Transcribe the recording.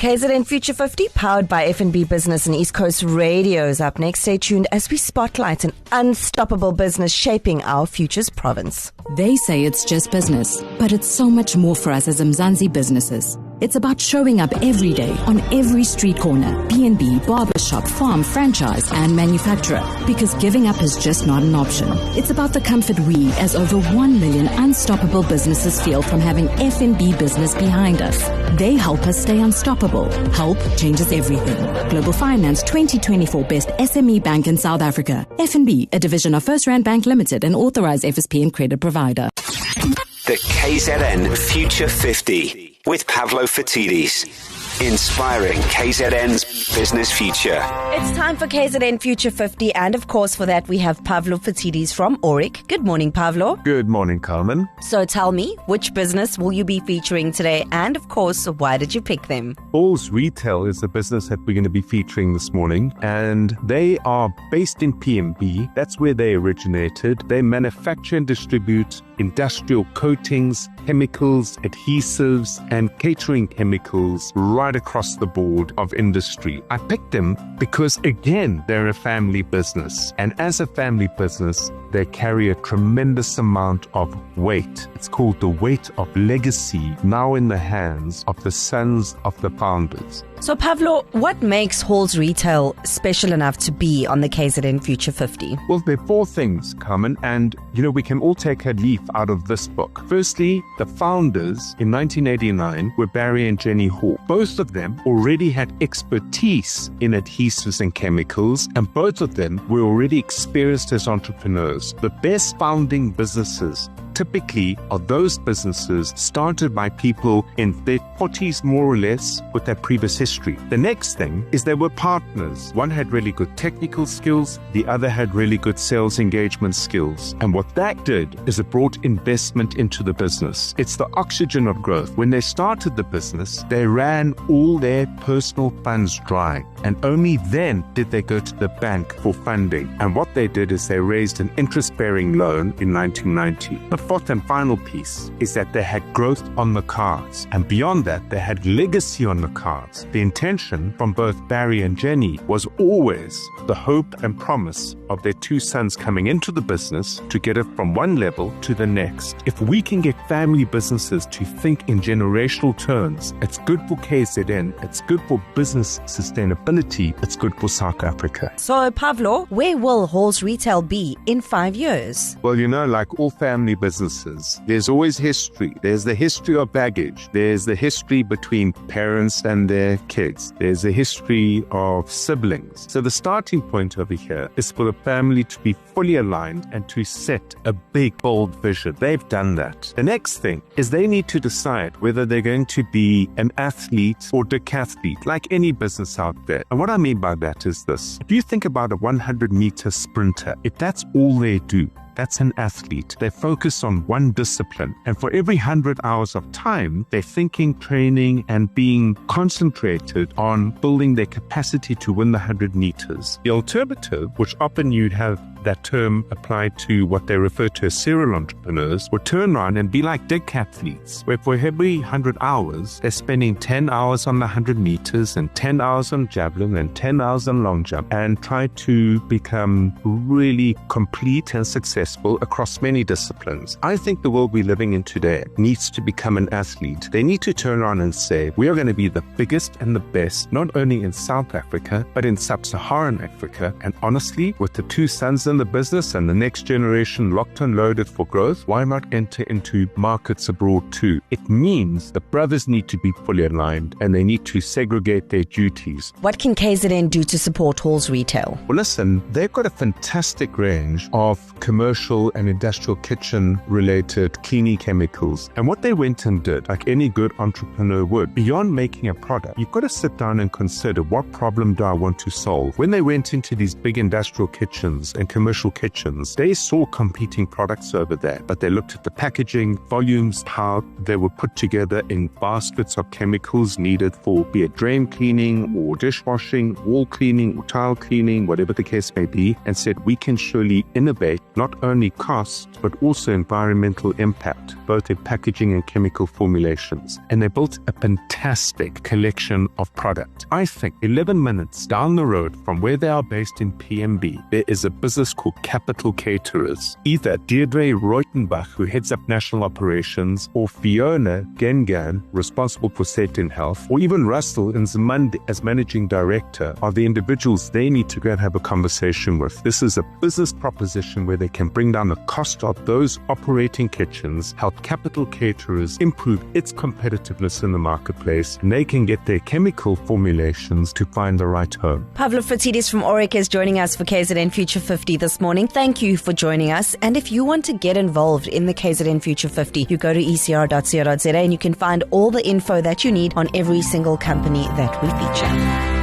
KZN Future 50, powered by F&B Business and East Coast Radio, is up next. Stay tuned as we spotlight an unstoppable business shaping our future's province. They say it's just business, but it's so much more for us as Mzansi businesses. It's about showing up every day on every street corner, B&B, barbershop, farm, franchise, and manufacturer. Because giving up is just not an option. It's about the comfort we, as over 1 million unstoppable businesses, feel from having F&B Business behind us. They help us stay unstoppable. Help changes everything. Global Finance 2024 Best SME Bank in South Africa. F&B, a division of First Rand Bank Limited, an authorized FSP and credit provider. The KZN Future 50 with Pavlo Fatidis. Inspiring KZN's business future. It's time for KZN Future 50, and of course for that we have Pavlo Fatidis from Auric. Good morning, Pavlo. Good morning, Carmen. So tell me, which business will you be featuring today, and of course, why did you pick them? Halls Retail is the business that we're going to be featuring this morning, and they are based in PMB. That's where they originated. They manufacture and distribute industrial coatings, chemicals, adhesives, and catering chemicals right across the board of industry. I picked them because, again, they're a family business. And as a family business, they carry a tremendous amount of weight. It's called the weight of legacy, now in the hands of the sons of the founders. So, Pavlo, what makes Halls Retail special enough to be on the KZN Future 50? Well, there are four things, Carmen, and, we can all take a leaf out of this book. Firstly, the founders in 1989 were Barry and Jenny Hall. Both of them already had expertise in adhesives and chemicals, and both of them were already experienced as entrepreneurs. The best founding businesses typically are those businesses started by people in their 40s, more or less, with their previous history. The next thing is they were partners. One had really good technical skills, the other had really good sales engagement skills. And what that did is it brought investment into the business. It's the oxygen of growth. When they started the business, they ran all their personal funds dry, and only then did they go to the bank for funding. And what they did is they raised an interest-bearing loan in 1990. The fourth and final piece is that they had growth on the cards, and beyond that, they had legacy on the cards. The intention from both Barry and Jenny was always the hope and promise of their two sons coming into the business to get it from one level to the next. If we can get family businesses to think in generational terms, it's good for KZN, it's good for business sustainability, it's good for South Africa. So, Pavlo, where will Halls Retail be in 5 years? Well, like all family businesses, there's always history. There's the history of baggage. There's the history between parents and their kids. There's a history of siblings. So the starting point over here is for the family to be fully aligned and to set a big, bold vision. They've done that. The next thing is they need to decide whether they're going to be an athlete or decathlete, like any business out there. And what I mean by that is this. If you think about a 100-meter sprinter, if that's all they do, that's an athlete. They focus on one discipline. And for every 100 hours of time, they're thinking, training, and being concentrated on building their capacity to win the 100 meters. The alternative, which often you'd have that term applied to what they refer to as serial entrepreneurs, would turn around and be like decathletes, where for every 100 hours, they're spending 10 hours on the 100 meters and 10 hours on javelin and 10 hours on long jump, and try to become really complete and successful across many disciplines. I think the world we're living in today needs to become an athlete. They need to turn around and say, we are going to be the biggest and the best, not only in South Africa, but in sub-Saharan Africa. And honestly, with the two sons in the business and the next generation locked and loaded for growth, why not enter into markets abroad too? It means the brothers need to be fully aligned and they need to segregate their duties. What can KZN do to support Halls Retail? Well, listen, they've got a fantastic range of commercial and industrial kitchen related cleaning chemicals. And what they went and did, like any good entrepreneur would, beyond making a product, you've got to sit down and consider, what problem do I want to solve? When they went into these big industrial kitchens and commercial kitchens, they saw competing products over there, but they looked at the packaging, volumes, how they were put together in baskets of chemicals needed for be it drain cleaning or dishwashing, wall cleaning or tile cleaning, whatever the case may be, and said we can surely innovate not only cost but also environmental impact, both in packaging and chemical formulations. And they built a fantastic collection of product. I think 11 minutes down the road from where they are based in PMB, there is a business called Capital Caterers. Either Deirdre Reutenbach, who heads up national operations, or Fiona Gengan, responsible for safety and health, or even Russell Nzimande as managing director, are the individuals they need to go and have a conversation with. This is a business proposition where they can bring down the cost of those operating kitchens, help Capital Caterers improve its competitiveness in the marketplace, and they can get their chemical formulations to find the right home. Pavlo Fatidis from Oric is joining us for KZN Future 50 this morning. Thank you for joining us. And if you want to get involved in the KZN Future 50, you go to ecr.co.za and you can find all the info that you need on every single company that we feature.